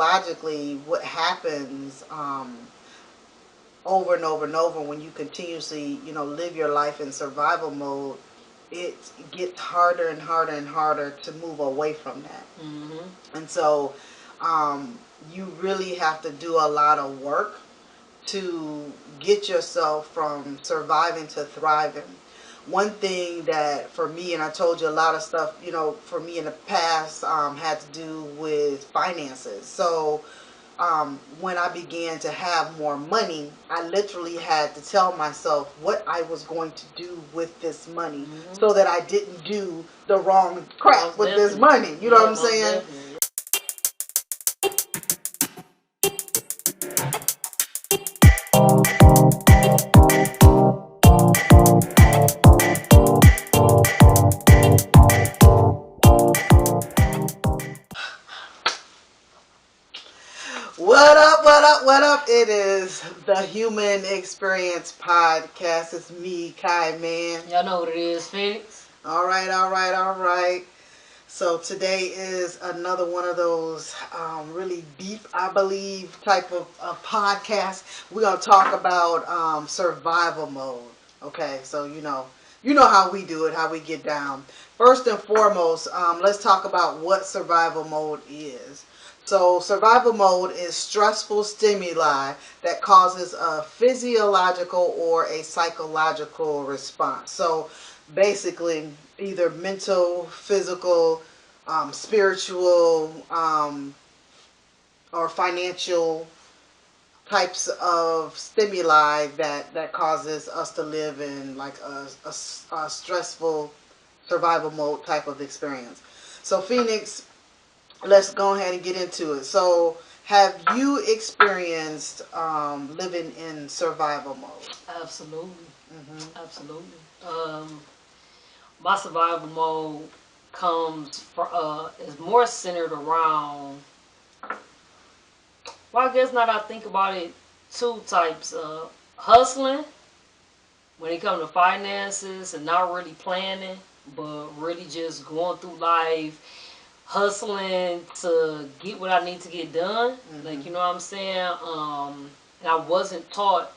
psychologically, what happens over and over and over when you continuously, live your life in survival mode, it gets harder and harder and harder to move away from that. And so you really have to do a lot of work to get yourself from surviving to thriving. One thing that for me, and I told you a lot of stuff, for me in the past had to do with finances. So when I began to have more money, I literally had to tell myself what I was going to do with this money so that I didn't do the wrong crap with this money. You know what I'm saying? Definitely. What up, what up, what up? It is the Human Experience Podcast. It's me, Chime. Y'all know what it is, Phoenix. All right, all right, all right. So today is another one of those really deep, I believe, type of podcast. We're going to talk about survival mode. Okay, so you know how we do it, how we get down. First and foremost, let's talk about what survival mode is. So survival mode is stressful stimuli that causes a physiological or a psychological response. So basically, either mental, physical, spiritual, or financial types of stimuli that causes us to live in like a stressful survival mode type of experience. So Phoenix, let's go ahead and get into it. So, have you experienced living in survival mode? Absolutely. Absolutely. My survival mode is more centered around, well, I guess now that I think about it, two types. Hustling, when it comes to finances, and not really planning, but really just going through life, hustling to get what I need to get done. Like, you know what I'm saying? And I wasn't taught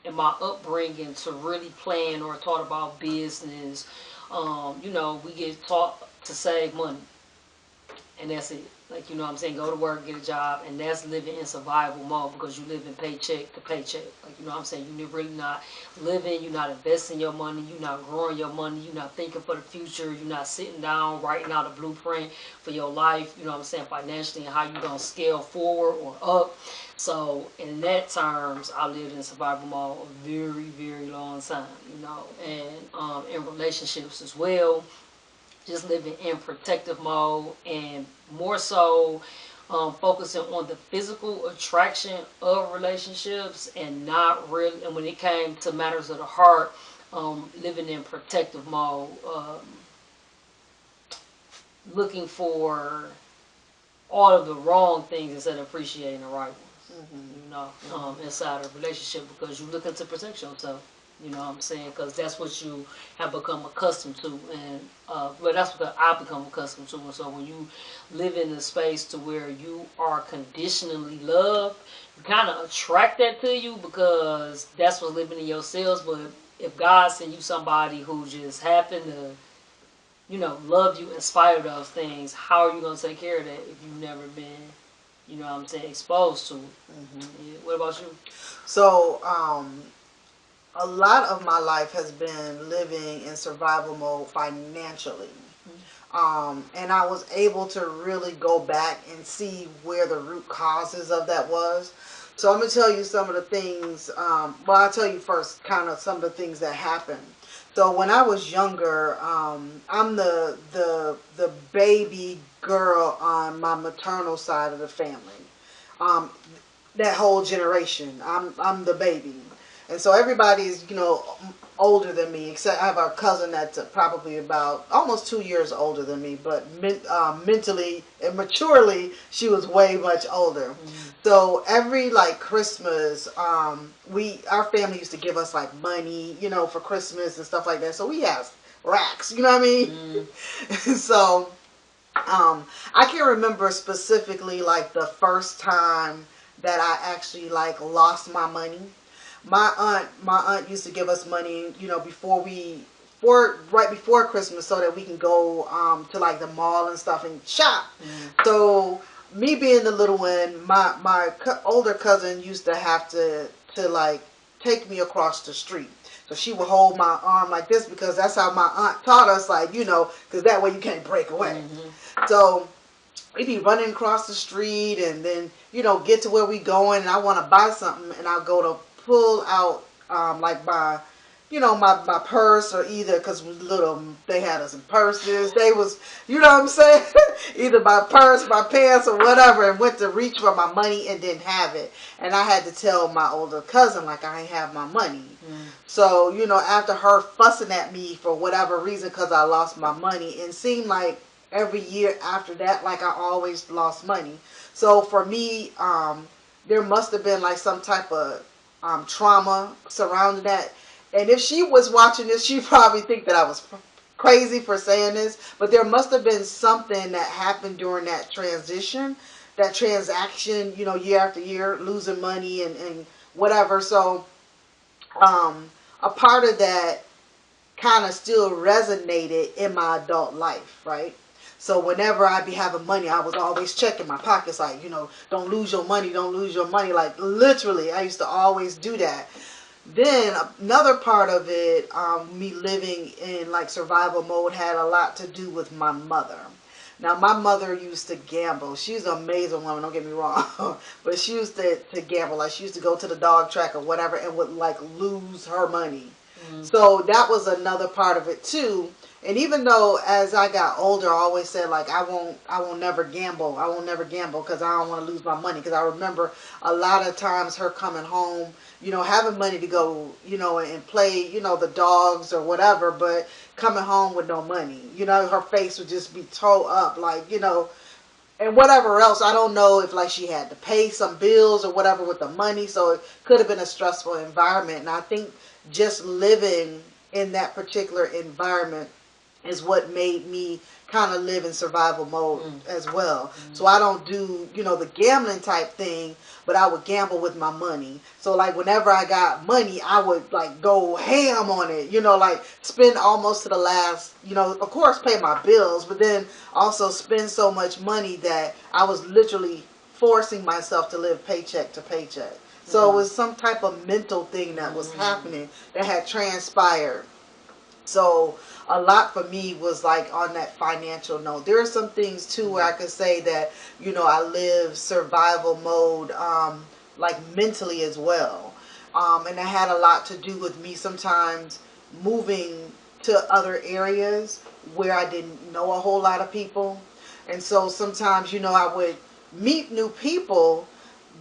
in my upbringing to really plan or taught about business. We get taught to save money, and that's it. Like, you know what I'm saying? Go to work, get a job, and that's living in survival mode because you live in paycheck to paycheck. Like, you know what I'm saying? You're really not living, you're not investing your money, you're not growing your money, you're not thinking for the future, you're not sitting down, writing out a blueprint for your life, you know what I'm saying, financially, and how you're going to scale forward or up. So, in that terms, I lived in survival mode a very, very long time, and in relationships as well. Just living in protective mode and more so focusing on the physical attraction of relationships and not really, and when it came to matters of the heart, living in protective mode, looking for all of the wrong things instead of appreciating the right ones, inside a relationship because you're looking to protect yourself. You know what I'm saying? Because that's what you have become accustomed to. And that's what I've become accustomed to. And so when you live in a space to where you are conditionally loved, you kind of attract that to you because that's what's living in your cells. But if God sent you somebody who just happened to, love you in spite of those things, how are you going to take care of that if you've never been, exposed to it? Yeah. What about you? So, a lot of my life has been living in survival mode financially. And I was able to really go back and see where the root causes of that was. So I'm going to tell you some of the things, I'll tell you first kind of some of the things that happened. So when I was younger, I'm the baby girl on my maternal side of the family. That whole generation, I'm the baby. And so everybody's, older than me, except I have a cousin that's probably about almost 2 years older than me, but mentally and maturely, she was way much older. So every Christmas, our family used to give us money, for Christmas and stuff like that. So we have racks, you know what I mean? So I can remember specifically like the first time that I actually like lost my money. My aunt used to give us money, before for right before Christmas, so that we can go to like the mall and stuff and shop. So me being the little one, my older cousin used to have to like take me across the street. So she would hold my arm like this because that's how my aunt taught us, like, because that way you can't break away. So we be running across the street and then, get to where we going and I want to buy something and I'll go to pull out, like my purse, or either, because little, they had us in purses. They was, what I'm saying? Either my purse, my pants, or whatever, and went to reach for my money and didn't have it. And I had to tell my older cousin, like, I ain't have my money. So, after her fussing at me for whatever reason because I lost my money, it seemed like every year after that, like, I always lost money. So for me, there must have been like some type of trauma surrounding that. And if she was watching this, she'd probably think that I was crazy for saying this. But there must have been something that happened during that transition, that transaction, year after year, losing money and whatever. So a part of that kind of still resonated in my adult life, right? So whenever I be having money, I was always checking my pockets, like, don't lose your money, don't lose your money. Like, literally, I used to always do that. Then another part of it, me living in like survival mode, had a lot to do with my mother. Now, my mother used to gamble. She's an amazing woman, don't get me wrong. But she used to gamble. Like, she used to go to the dog track or whatever and would like lose her money. So that was another part of it too. And even though as I got older, I always said like I won't never gamble. I won't never gamble because I don't want to lose my money. Because I remember a lot of times her coming home, having money to go, and play, the dogs or whatever, but coming home with no money. Her face would just be toe up, like, and whatever else. I don't know if like she had to pay some bills or whatever with the money, so it could have been a stressful environment. And I think just living in that particular environment is what made me kind of live in survival mode as well. So I don't do, the gambling type thing, but I would gamble with my money. So like whenever I got money, I would like go ham on it, like spend almost to the last, of course pay my bills, but then also spend so much money that I was literally forcing myself to live paycheck to paycheck. So it was some type of mental thing that was happening that had transpired. So a lot for me was like on that financial note. There are some things too where I could say that, I live survival mode, like mentally as well. And it had a lot to do with me sometimes moving to other areas where I didn't know a whole lot of people. And so sometimes, I would meet new people,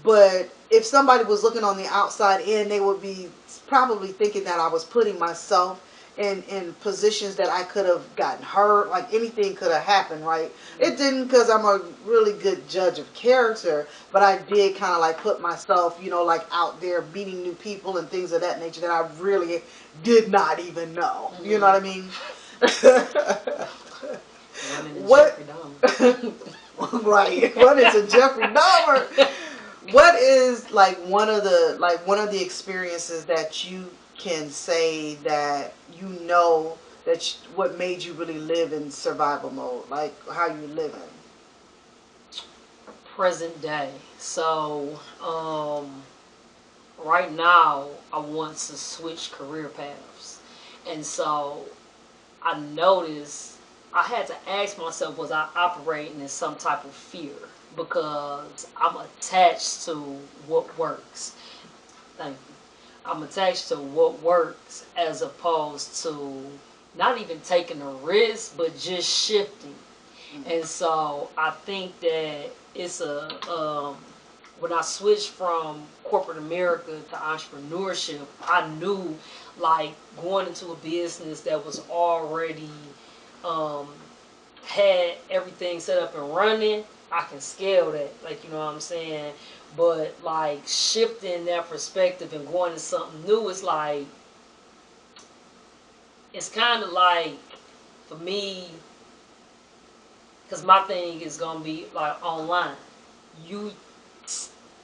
but if somebody was looking on the outside in, they would be probably thinking that I was putting myself in positions that I could have gotten hurt. Like anything could have happened, right? It didn't, because I'm a really good judge of character, but I did kind of like put myself, like out there meeting new people and things of that nature that I really did not even know. You know what I mean? What? Right. What is a Jeffrey Dahmer? What is like one of the experiences that you can say that what made you really live in survival mode, like how you living? Present day. So, right now, I want to switch career paths. And so, I noticed I had to ask myself, was I operating in some type of fear? Because I'm attached to what works. Thank you. I'm attached to what works as opposed to not even taking a risk, but just shifting. And so I think that it's when I switched from corporate America to entrepreneurship, I knew like going into a business that was already um, had everything set up and running, I can scale that. Like, you know what I'm saying? But like shifting that perspective and going to something new is like, it's kind of like, for me, Because my thing is gonna be like online. You,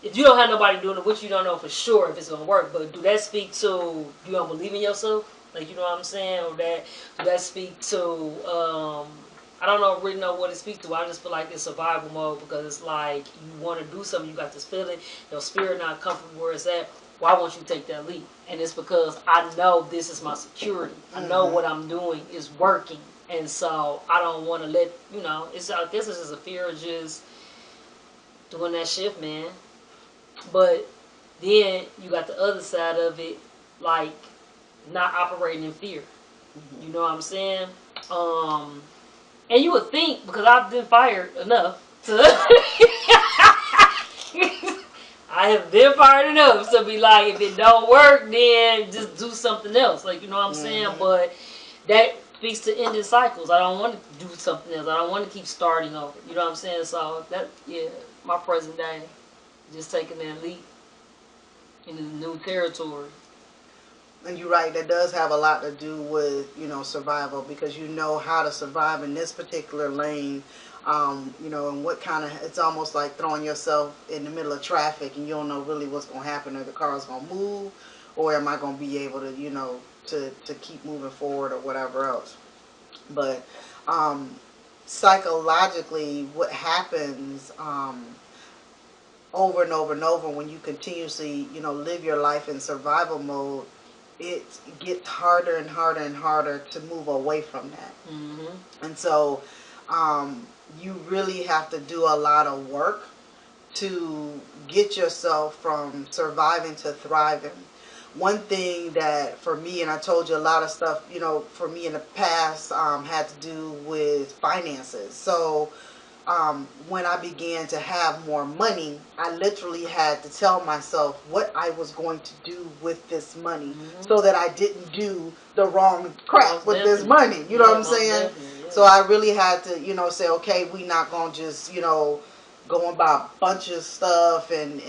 if you don't have nobody doing it, which you don't know for sure if it's gonna work, but do that speak to you don't believe in yourself? Like, you know what I'm saying? Or that do that speak to I don't know really know what it speaks to. I just feel like it's survival mode because it's like you want to do something, you got this feeling, your spirit not comfortable where it's at. Why won't you take that leap? And it's because I know this is my security. I know what I'm doing is working, and so I don't want to let It's I guess it's just a fear of just doing that shift, man. But then you got the other side of it, like not operating in fear. You know what I'm saying? Um, and you would think because I've been fired enough to I have been fired enough to be like, if it don't work, then just do something else. Like, you know what I'm saying? But that speaks to ending cycles. I don't want to do something else. I don't want to keep starting over. You know what I'm saying? So that, yeah, my present day, just taking that leap into new territory. And you're right, that does have a lot to do with, survival, because you know how to survive in this particular lane. And what kind of, it's almost like throwing yourself in the middle of traffic and you don't know really what's going to happen, or the car is going to move, or am I going to be able to, to keep moving forward or whatever else. But psychologically, what happens over and over and over when you continuously, live your life in survival mode, it gets harder and harder and harder to move away from that. And so you really have to do a lot of work to get yourself from surviving to thriving. One thing that for me, and I told you a lot of stuff, for me in the past had to do with finances. So when I began to have more money, I literally had to tell myself what I was going to do with this money so that I didn't do the wrong crap with this money. You know what I'm saying? So I really had to, say, okay, we not going to just, go and buy a bunch of stuff and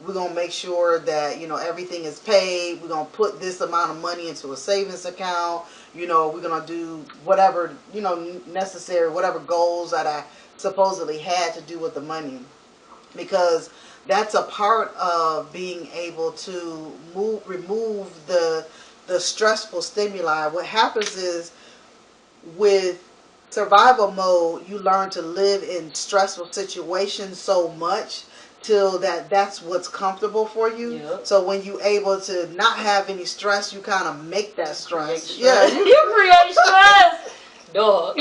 we're going to make sure that, everything is paid. We're going to put this amount of money into a savings account. We're going to do whatever, necessary, whatever goals that I supposedly had to do with the money. Because that's a part of being able to remove the stressful stimuli. What happens is with survival mode, you learn to live in stressful situations so much till that's what's comfortable for you. Yep. So when you able to not have any stress, you kind of make that stress. Yeah, you create stress, dog.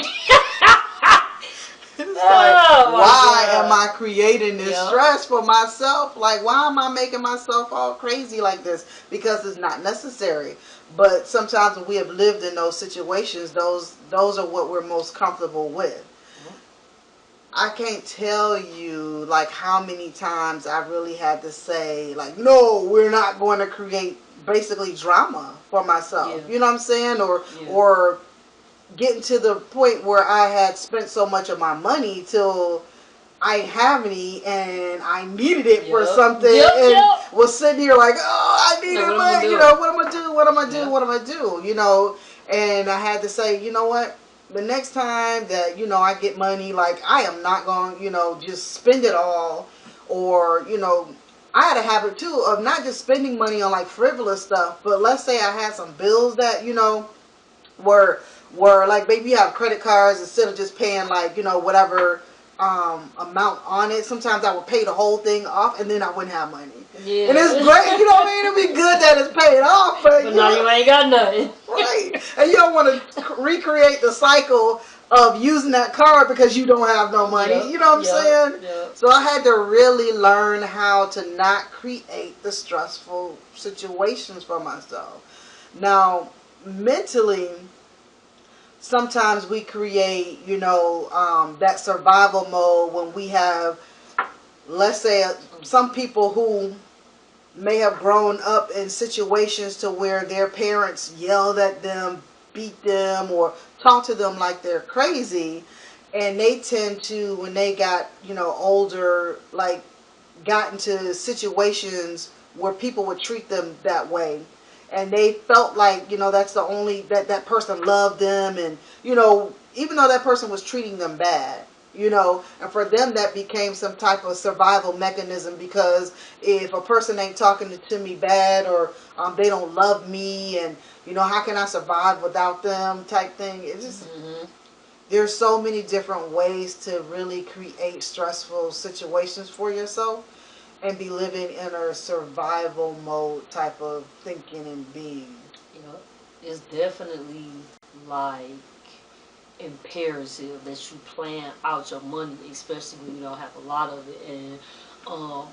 It's like, why am I creating this stress for myself? Like, why am I making myself all crazy like this? Because it's not necessary. But sometimes when we have lived in those situations, those are what we're most comfortable with. I can't tell you like how many times I really had to say like, no, we're not going to create basically drama for myself. You know what I'm saying? Or getting to the point where I had spent so much of my money till I didn't have any and I needed it for something and was sitting here like, oh, I need it, but what am I do? What am I do? What am I do? And I had to say, you know what? The next time that, I get money, like I am not going, just spend it all, or, I had a habit too of not just spending money on like frivolous stuff, but let's say I had some bills that, were like, maybe you have credit cards, instead of just paying like, whatever amount on it, sometimes I would pay the whole thing off and then I wouldn't have money. Yeah. And it's great, you know what I mean? It'd be good that it's paid off, but now you ain't got nothing. Right. And you don't want to recreate the cycle of using that card because you don't have no money. You know what I'm saying? So I had to really learn how to not create the stressful situations for myself. Now, mentally, sometimes we create, that survival mode when we have, let's say, some people who may have grown up in situations to where their parents yelled at them, beat them, or talk to them like they're crazy, and they tend to, when they got, older, like got into situations where people would treat them that way, and they felt like, that's the only that person loved them, and even though that person was treating them bad, and for them that became some type of survival mechanism, because if a person ain't talking to me bad, or they don't love me, and how can I survive without them type thing. It's just, there's so many different ways to really create stressful situations for yourself and be living in a survival mode type of thinking and being. You know, it's definitely like imperative that you plan out your money, especially when you don't have a lot of it. And um,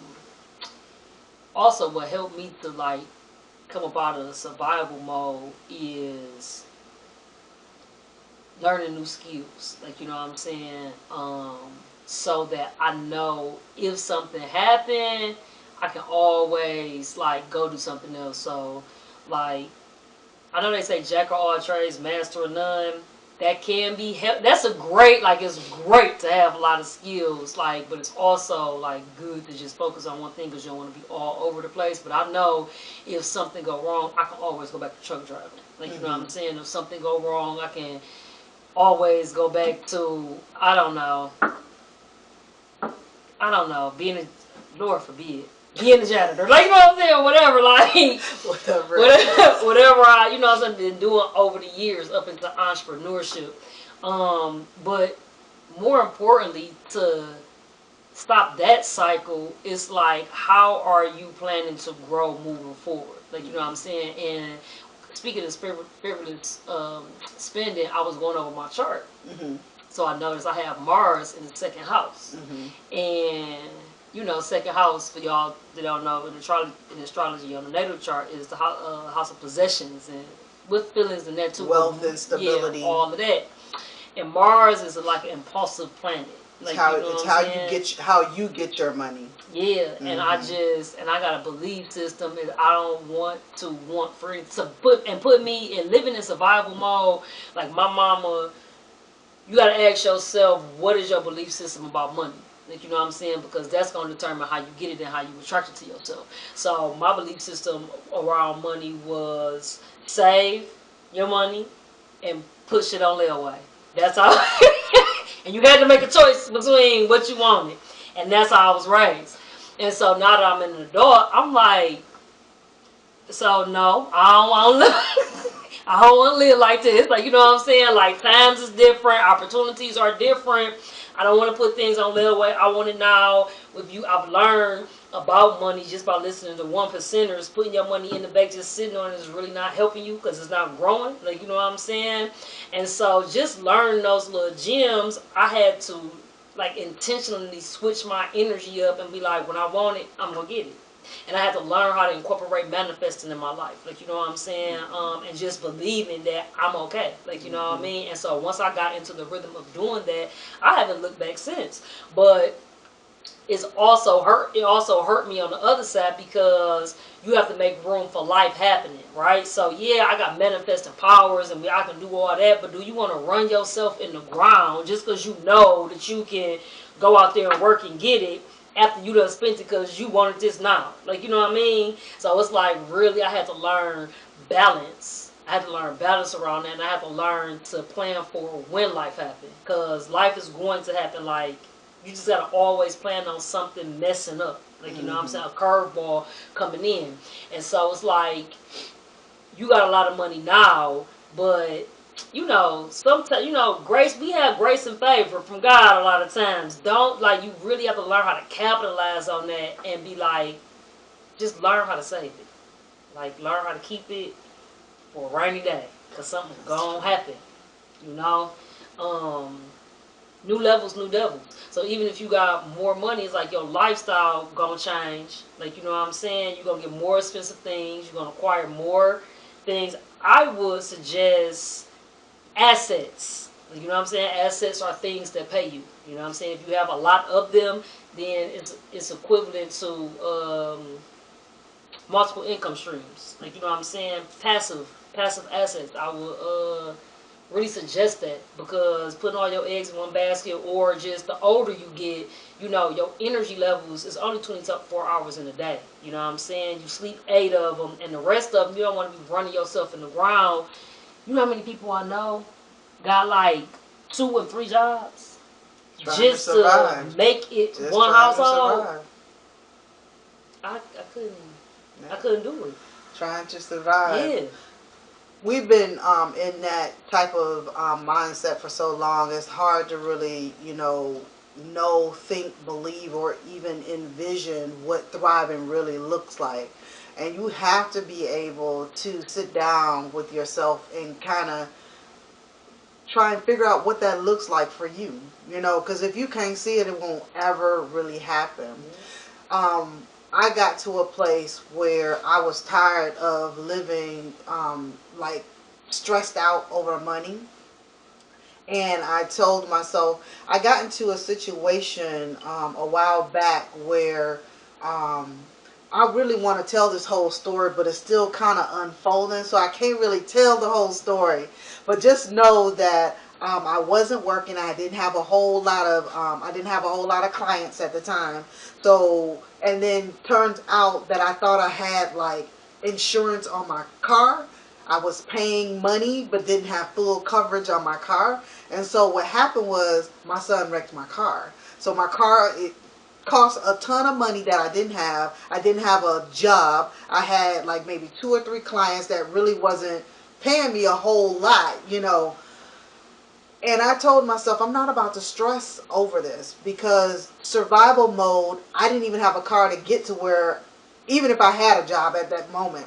also, what helped me to like come up out of the survival mode is learning new skills. Like, you know what I'm saying? So that I know if something happened, I can always like go do something else. So, like, I know they say jack of all trades, master of none. That can be that's a great, like, it's great to have a lot of skills, like, but it's also like good to just focus on one thing because you don't want to be all over the place. But I know if something go wrong, I can always go back to truck driving. Like, you know what I'm saying? If something go wrong, I can always go back to, being a, Lord forbid, being a janitor. Like, you know what I'm saying? Whatever, like, whatever I, what I'm been doing over the years up into entrepreneurship. But more importantly, to stop that cycle, it's like, how are you planning to grow moving forward? Like, you know what I'm saying? And speaking of frivolous spending, I was going over my chart. So I noticed I have Mars in the second house. And, second house, for y'all that don't know, in astrology on the natal chart, is the house of possessions, and with feelings and that too. Wealth and stability. Yeah, all of that. And Mars is like an impulsive planet. Like, how you get your money. Yeah, and I got a belief system that I don't want free to put me in living in survival mode. Like my mama, you gotta ask yourself, what is your belief system about money? Like, you know what I'm saying? Because that's gonna determine how you get it and how you attract it to yourself. So my belief system around money was save your money and put shit on layaway. That's all. And you had to make a choice between what you wanted. And that's how I was raised. And so now that I'm an adult, I'm like, so no, I don't want to I don't want to live like this. Like, you know what I'm saying? Like, times is different. Opportunities are different. I don't want to put things on layaway. I want it now. I've learned about money just by listening to one percenters. Putting your money in the bank, just sitting on it, is really not helping you because it's not growing. Like, you know what I'm saying? And so just learn those little gems. I had to, like, intentionally switch my energy up and be like, when I want it, I'm going to get it. And I had to learn how to incorporate manifesting in my life. Like, you know what I'm saying? And just believing that I'm okay. Like, you know what I mean? And so once I got into the rhythm of doing that, I haven't looked back since. But it also hurt me on the other side, because you have to make room for life happening, right? So yeah, I got manifesting powers and I can do all that, but do you want to run yourself in the ground just because you know that you can go out there and work and get it after you done spent it because you wanted this now? Like, you know what I mean? So it's like, really, I had to learn balance. I had to learn balance around that, and I had to learn to plan for when life happens, because life is going to happen. Like, you just gotta always plan on something messing up. Like, you know what I'm saying? A curveball coming in. And so it's like, you got a lot of money now, but sometimes, grace, we have grace and favor from God a lot of times. You really have to learn how to capitalize on that and be like, just learn how to save it. Like, learn how to keep it for a rainy day, because something's gonna happen, you know? New levels, new devils. So even if you got more money, it's like your lifestyle gonna change. Like, you know what I'm saying? You're gonna get more expensive things. You're gonna acquire more things. I would suggest assets. Like, you know what I'm saying? Assets are things that pay you. You know what I'm saying? If you have a lot of them, then it's equivalent to multiple income streams. Like, you know what I'm saying? Passive assets. I would really suggest that, because putting all your eggs in one basket, or just the older you get, your energy levels is only 24 hours in a day. You know what I'm saying? You sleep 8 of them, and the rest of them, you don't want to be running yourself in the ground. You know how many people I know got like 2 or 3 jobs just to make it just one household? I couldn't. Yeah. I couldn't do it. Trying to survive. Yeah. We've been in that type of mindset for so long. It's hard to really, know, think, believe, or even envision what thriving really looks like. And you have to be able to sit down with yourself and kind of try and figure out what that looks like for you. Because if you can't see it, it won't ever really happen. I got to a place where I was tired of living like stressed out over money. And I told myself, I got into a situation a while back where I really want to tell this whole story, but it's still kind of unfolding, so I can't really tell the whole story. But just know that I wasn't working. I didn't have a whole lot of clients at the time. So, and then turns out that I thought I had like insurance on my car. I was paying money but didn't have full coverage on my car. And so what happened was my son wrecked my car. So my car, it cost a ton of money that I didn't have. I didn't have a job. I had like maybe 2 or 3 clients that really wasn't paying me a whole lot. And I told myself, I'm not about to stress over this, because survival mode, I didn't even have a car to get to where, even if I had a job at that moment,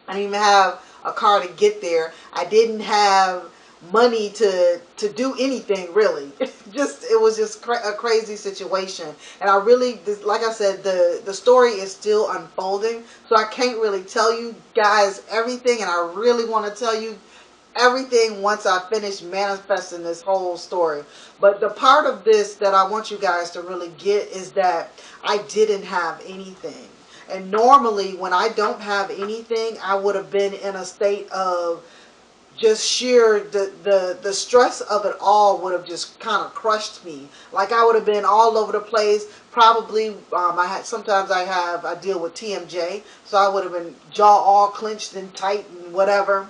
I didn't even have a car to get there. I didn't have money to do anything really. It was just a crazy situation. And I really, like I said, the story is still unfolding, so I can't really tell you guys everything, and I really want to tell you everything once I finish manifesting this whole story. But the part of this that I want you guys to really get is that I didn't have anything. And normally when I don't have anything, I would have been in a state of just sheer, the stress of it all would have just kind of crushed me. Like I would have been all over the place. Probably I deal with TMJ, so I would have been jaw all clenched and tight and whatever.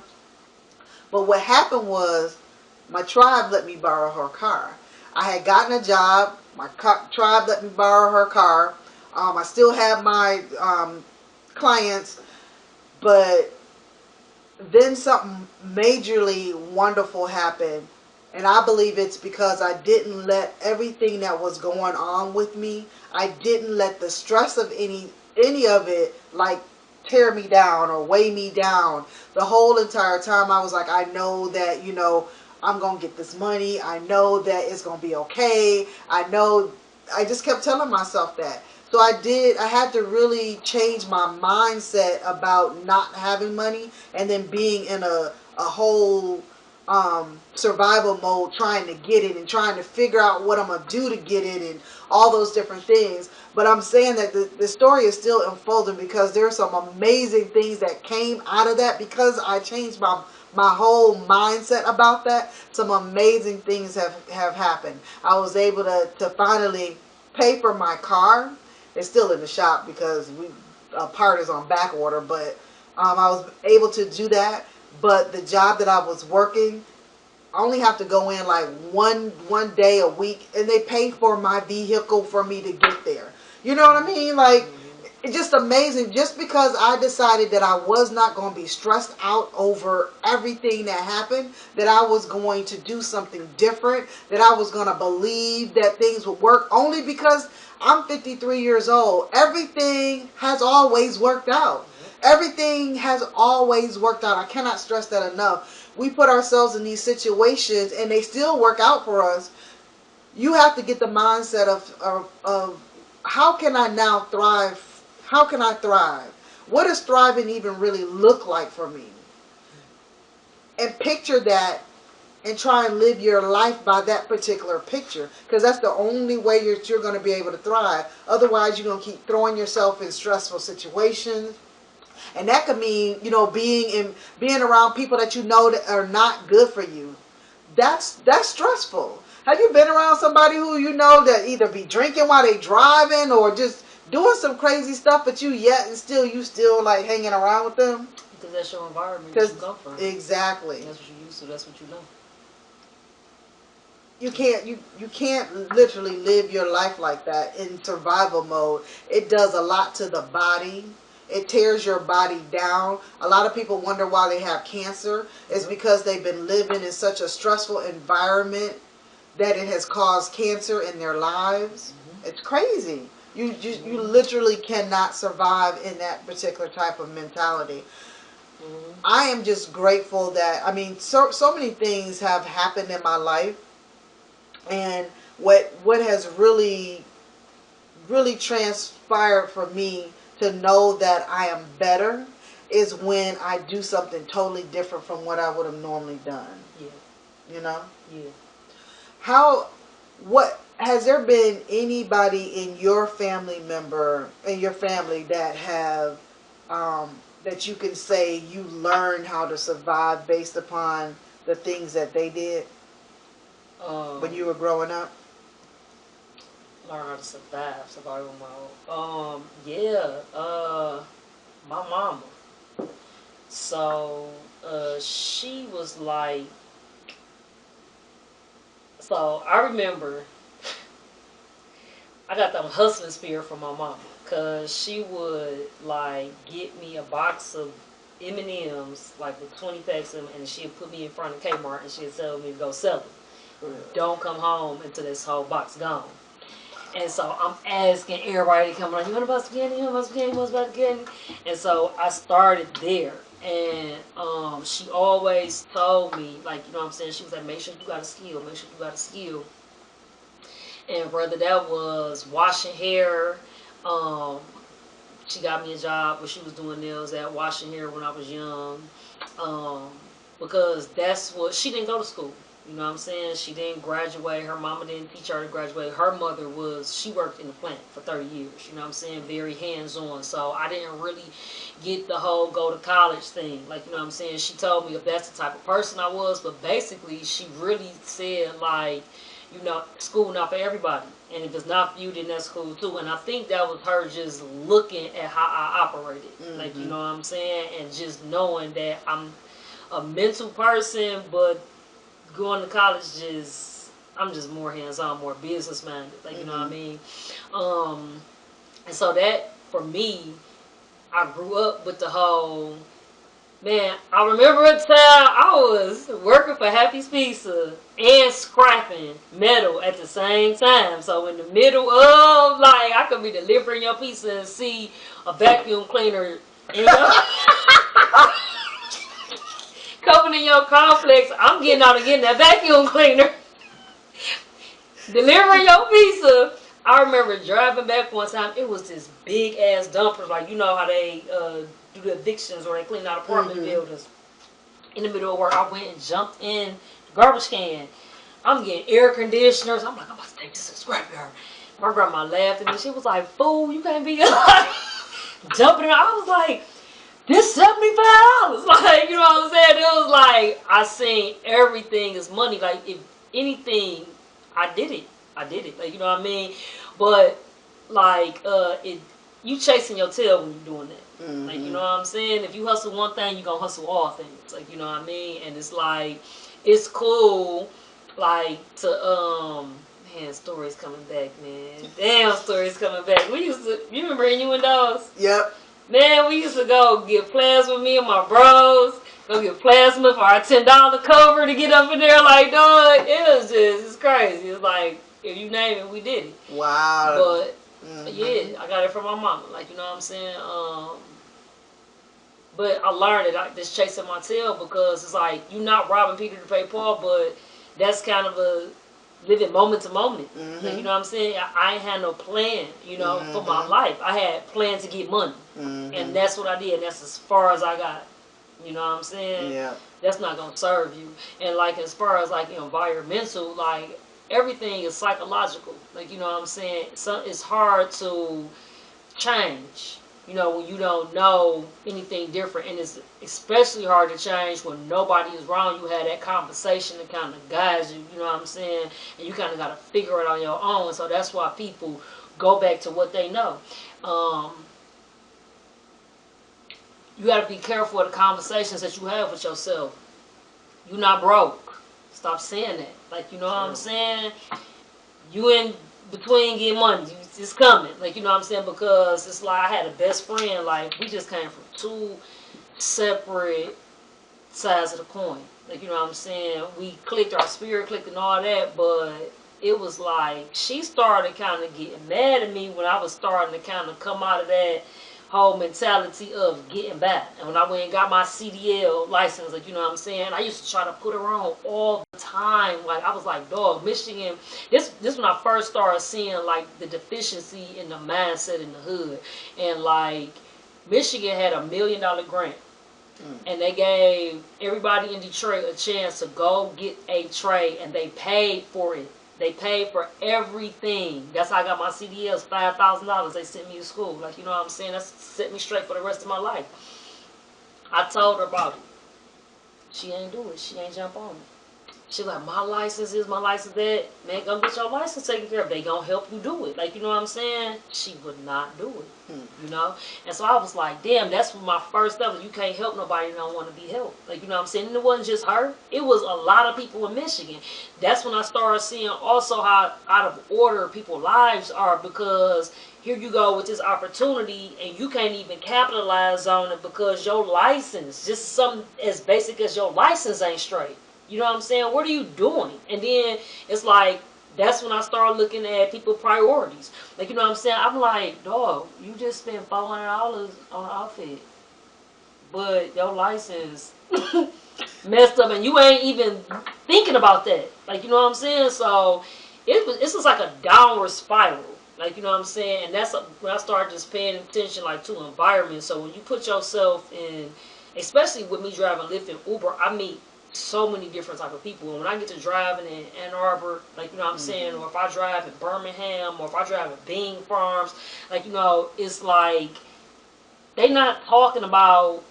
But what happened was my tribe let me borrow her car. I had gotten a job. My tribe let me borrow her car. I still have my clients, but then something majorly wonderful happened. And I believe it's because I didn't let everything that was going on with me, I didn't let the stress of any of it like tear me down or weigh me down. The whole entire time I was like, I know that, I'm going to get this money. I know that it's going to be okay. I just kept telling myself that. So I had to really change my mindset about not having money, and then being in a whole survival mode, trying to get it and trying to figure out what I'm going to do to get it and all those different things. But I'm saying that the story is still unfolding, because there are some amazing things that came out of that because I changed my whole mindset about that. Some amazing things have happened. I was able to finally pay for my car. It's still in the shop because part is on back order, but I was able to do that. But the job that I was working, I only have to go in like one day a week, and they pay for my vehicle for me to get there. You know what I mean? Like, it's just amazing. Just because I decided that I was not going to be stressed out over everything that happened, that I was going to do something different, that I was going to believe that things would work, only because I'm 53 years old. Everything has always worked out. Everything has always worked out. I cannot stress that enough. We put ourselves in these situations and they still work out for us. You have to get the mindset of how can I now thrive? How can I thrive? What does thriving even really look like for me? And picture that, and try and live your life by that particular picture, because that's the only way you're going to be able to thrive. Otherwise, you're going to keep throwing yourself in stressful situations. And that could mean, being around people that you know that are not good for you. that's stressful. Have you been around somebody who you know that either be drinking while they driving or just doing some crazy stuff, but you still like hanging around with them? Because that's your environment that you come from. Exactly. That's what you used to. That's what you know. You can't literally live your life like that in survival mode. It does a lot to the body. It tears your body down. A lot of people wonder why they have cancer. It's because they've been living in such a stressful environment that it has caused cancer in their lives. It's crazy. You literally cannot survive in that particular type of mentality. I am just grateful that, I mean, so many things have happened in my life, and what has really transpired for me to know that I am better is when I do something totally different from what I would have normally done. Yeah. You know? Yeah. How, what, has there been anybody in your family that have, that you can say you learned how to survive based upon the things that they did when you were growing up? Learn how to survival mode. Yeah. My mama. So, she was like, so I remember I got that hustling spirit from my mama, cause she would like get me a box of M&Ms like with 20 packs of them, and she'd put me in front of Kmart and she'd tell me to go sell them. Don't come home until this whole box gone. And so I'm asking everybody to come on, you want to buy some candy? You want to buy some candy? You want to buy some candy? And so I started there. And she always told me, like, you know what I'm saying? She was like, make sure you got a skill. Make sure you got a skill. And whether that was washing hair, um, she got me a job where she was doing nails at washing hair when I was young. Um, because that's what, she didn't go to school. You know what I'm saying? She didn't graduate. Her mama didn't teach her to graduate. Her mother she worked in the plant for 30 years. You know what I'm saying? Very hands-on. So I didn't really get the whole go to college thing. Like, you know what I'm saying? She told me if that's the type of person I was. But basically, she really said, like, you know, school not for everybody. And if it's not for you, then that's cool too. And I think that was her just looking at how I operated. Like, you know what I'm saying? And just knowing that I'm a mental person, but going to college I'm just more hands-on, more business minded. Like, you know what I mean? And so that for me, I grew up with the whole, man, I remember a time I was working for Happy's Pizza and scrapping metal at the same time. So in the middle of, like, I could be delivering your pizza and see a vacuum cleaner in your coming in your complex. I'm getting out and getting that vacuum cleaner. Delivering your pizza. I remember driving back one time. It was this big ass dumper, like, you know how they do the evictions or they clean out apartment buildings. In the middle of work, I went and jumped in the garbage can. I'm getting air conditioners. I'm like, I'm about to take this to the scrapyard. My grandma laughed at me. She was like, "Fool, you can't be like jumping in." I was like, "This $75." Like, you know what I'm saying? It was like I seen everything as money. Like, if anything, I did it. I did it. Like, you know what I mean? But like, you chasing your tail when you're doing that. Like, you know what I'm saying? If you hustle one thing, you gonna hustle all things. Like, you know what I mean? And it's like, it's cool, like, to man, stories coming back, man. Damn, stories coming back. You remember innuendos? Yep. Man, we used to go get plasma with me and my bros. Go get plasma for our $10 cover to get up in there. Like, dog, it's crazy. It's like, if you name it, we did it. Wow. But yeah, I got it from my mama. Like, you know what I'm saying? But I learned it. I just chasing my tail because it's like, you're not robbing Peter to pay Paul, but that's kind of a living moment to moment. Like, you know what I'm saying? I ain't had no plan, you know, for my life. I had plans to get money. And that's what I did. And that's as far as I got. You know what I'm saying? Yeah. That's not going to serve you. And, like, as far as, like, environmental, like, everything is psychological. Like, you know what I'm saying? It's hard to change. You know, when you don't know anything different, and it's especially hard to change when nobody is around. You had that conversation that kind of guides you. You know what I'm saying? And you kind of got to figure it on your own. So that's why people go back to what they know. Um, you got to be careful of the conversations that you have with yourself. You're not broke. Stop saying that. Like, you know what I'm saying? You in between getting money. It's coming. Like, you know what I'm saying? Because it's like I had a best friend. Like, we just came from two separate sides of the coin. Like, you know what I'm saying? We clicked, our spirit clicked and all that, but it was like she started kind of getting mad at me when I was starting to kind of come out of that whole mentality of getting back. And when I went and got my CDL license, like, you know what I'm saying, I used to try to put her on all the time. Like, I was like, dog, Michigan, this when I first started seeing like the deficiency in the mindset in the hood. And like Michigan had $1 million grant, and they gave everybody in Detroit a chance to go get a trade, and they paid for it. They paid for everything. That's how I got my CDLs, $5,000. They sent me to school. Like, you know what I'm saying? That set me straight for the rest of my life. I told her about it. She ain't do it. She ain't jump on it. She like, my license is my license that. Man, go get your license taken care of. They gonna help you do it. Like, you know what I'm saying? She would not do it. You know? And so I was like, damn, that's my first step. You can't help nobody that don't want to be helped. Like, you know what I'm saying? And it wasn't just her. It was a lot of people in Michigan. That's when I started seeing also how out of order people's lives are, because here you go with this opportunity and you can't even capitalize on it because your license, just something as basic as your license ain't straight. You know what I'm saying? What are you doing? And then it's like, that's when I started looking at people's priorities. Like, you know what I'm saying? I'm like, dog, you just spent $400 on an outfit, but your license messed up and you ain't even thinking about that. Like, you know what I'm saying? So it's just like a downward spiral. Like, you know what I'm saying? And that's when I started just paying attention, like, to environment. So when you put yourself in, especially with me driving Lyft and Uber, I meet so many different type of people. And when I get to driving in Ann Arbor, like, you know what I'm saying, or if I drive in Birmingham, or if I drive in Bing Farms, like, you know, it's like they not talking about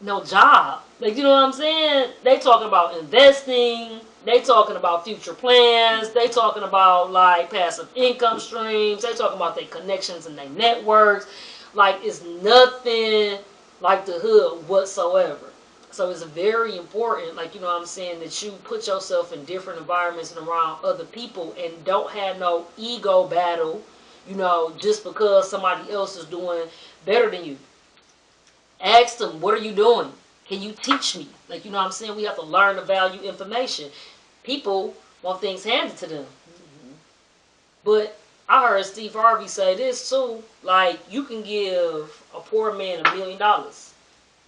no job. Like, you know what I'm saying? They talking about investing. They talking about future plans. They talking about like passive income streams. They talking about their connections and their networks. Like, it's nothing like the hood whatsoever. So it's very important, like, you know what I'm saying, that you put yourself in different environments and around other people and don't have no ego battle, you know, just because somebody else is doing better than you. Ask them, what are you doing? Can you teach me? Like, you know what I'm saying? We have to learn to value information. People want things handed to them. But I heard Steve Harvey say this too. Like, you can give a poor man $1 million.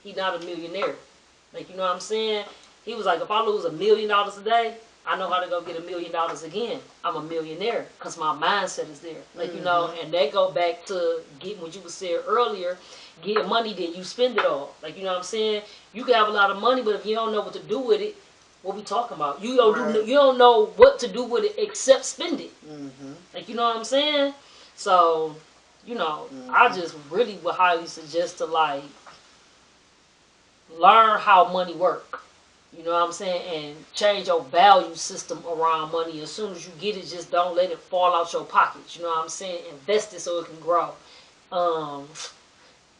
He's not a millionaire. Like, you know what I'm saying? He was like, if I lose $1 million a day, I know how to go get $1 million again. I'm a millionaire because my mindset is there. Like, you know, and they go back to getting what you was saying earlier, get money, then you spend it all. Like, you know what I'm saying? You can have a lot of money, but if you don't know what to do with it, what we talking about? You don't know what to do with it except spend it. Like, you know what I'm saying? So, you know, I just really would highly suggest to, like, learn how money work. You know what I'm saying? And change your value system around money. As soon as you get it, just don't let it fall out your pockets. You know what I'm saying? Invest it so it can grow.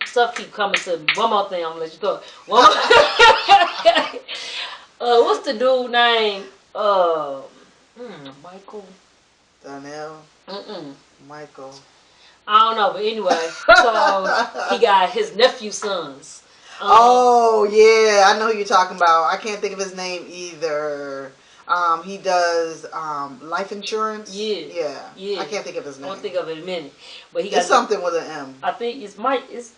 Stuff keep coming to me. One more thing, I'm gonna let you talk. What's the dude name? Michael. Donnell. Michael. I don't know, but anyway, so he got his nephew's sons. Oh yeah, I know who you're talking about. I can't think of his name either. He does life insurance. Yeah. I can't think of his name. I won't think of it in a minute. But he got it's something with an M. I think it's Mike. It's.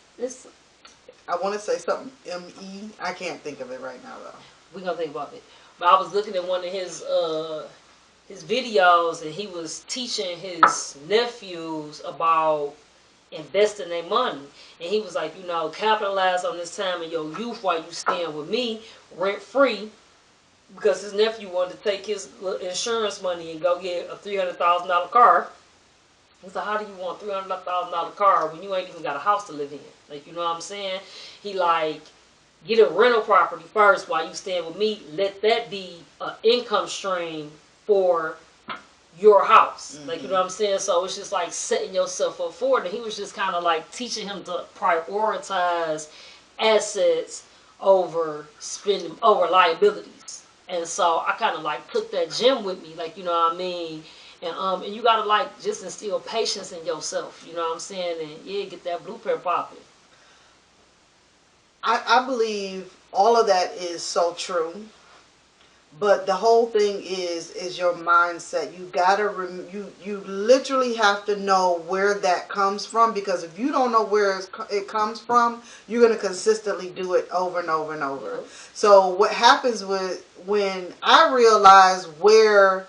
I want to say something M-E. I can't think of it right now though. We're gonna think about it. But I was looking at one of his videos, and he was teaching his nephews about investing their money. And he was like, you know, capitalize on this time in your youth while you staying with me rent free, because his nephew wanted to take his insurance money and go get a $300,000 car. He said, how do you want $300,000 car when you ain't even got a house to live in? Like, you know what I'm saying? He like, get a rental property first while you staying with me. Let that be an income stream for your house. Like, you know what I'm saying? So it's just like setting yourself up for it. And he was just kind of like teaching him to prioritize assets over spending, over liabilities. And so I kind of like took that gym with me, like, you know what I mean? And you gotta like just instill patience in yourself, you know what I'm saying? And yeah, get that blueprint popping. I believe all of that is so true. But the whole thing is your mindset. You gotta you literally have to know where that comes from, because if you don't know where it comes from, you're gonna consistently do it over and over and over. So what happens with when I realized where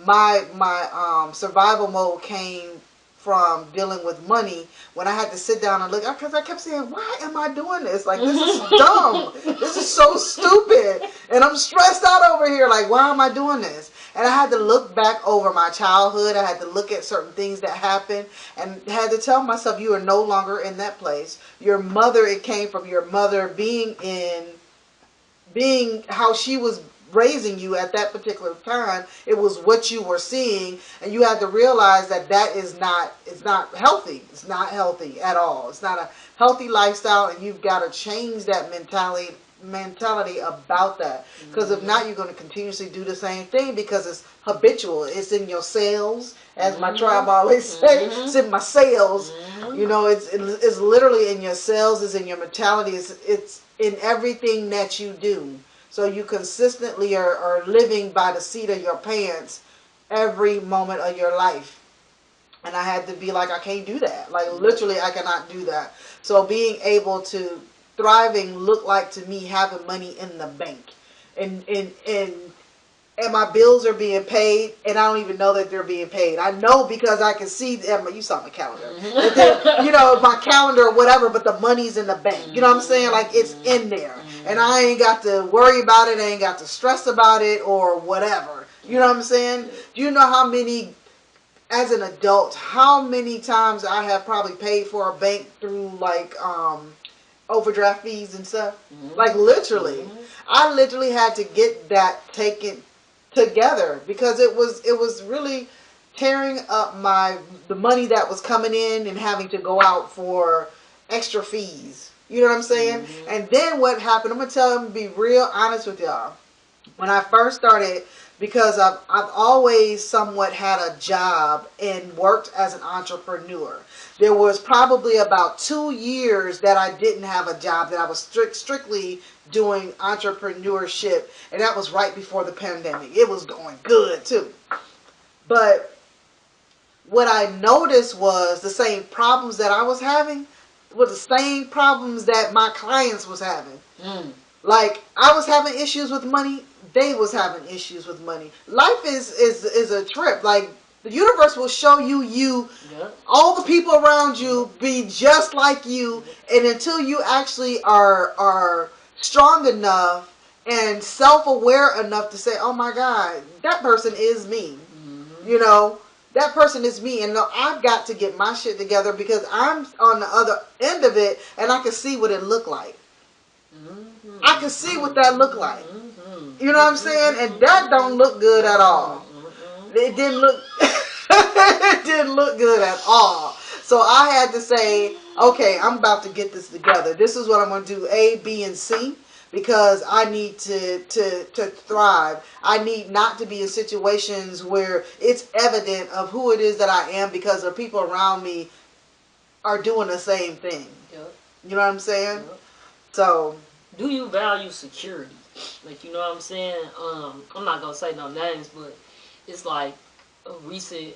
my survival mode came from dealing with money, when I had to sit down and look, because I kept saying, why am I doing this? Like, this is dumb. This is so stupid. And I'm stressed out over here. Like, why am I doing this? And I had to look back over my childhood. I had to look at certain things that happened and had to tell myself, you are no longer in that place. Your mother, it came from your mother being how she was raising you at that particular time. It was what you were seeing, and you had to realize that that is not, it's not healthy. It's not healthy at all. It's not a healthy lifestyle, and you've got to change that mentality about that, because if not, you're going to continuously do the same thing, because it's habitual. It's in your cells, as my tribe always say. It's in my cells. You know, it's literally in your cells. It's in your mentality. It's in everything that you do. So you consistently are living by the seat of your pants every moment of your life. And I had to be like, I can't do that. Like, literally, I cannot do that. So being able to thriving looked like to me having money in the bank. And my bills are being paid, and I don't even know that they're being paid. I know because I can see them. You saw my calendar. You know, my calendar or whatever, but the money's in the bank. You know what I'm saying? Like, it's in there. And I ain't got to worry about it. I ain't got to stress about it or whatever. You know what I'm saying? Do you know how many, as an adult, how many times I have probably paid for a bank through, like, overdraft fees and stuff? Like, literally. I literally had to get that taken together, because it was really tearing up the money that was coming in and having to go out for extra fees. You know what I'm saying? And then what happened, I'm going to tell them, be real honest with y'all. When I first started, because I've always somewhat had a job and worked as an entrepreneur. There was probably about 2 years that I didn't have a job, that I was strictly doing entrepreneurship, and that was right before the pandemic. It was going good too. But what I noticed was the same problems that I was having were the same problems that my clients was having. Like, I was having issues with money, they was having issues with money. Life is a trip. Like, the universe will show you all the people around you be just like you, and until you actually are strong enough and self-aware enough to say, oh my God, that person is me. You know, that person is me, and I've got to get my shit together, because I'm on the other end of it, and I can see what it looked like. I can see what that looked like. You know what I'm saying? And that don't look good at all. It didn't look it didn't look good at all. So I had to say, okay, I'm about to get this together. This is what I'm going to do, A, B, and C, because I need to thrive. I need not to be in situations where it's evident of who it is that I am, because the people around me are doing the same thing. You know what I'm saying? So, do you value security? Like, you know what I'm saying? I'm not gonna say no names, but it's like a recent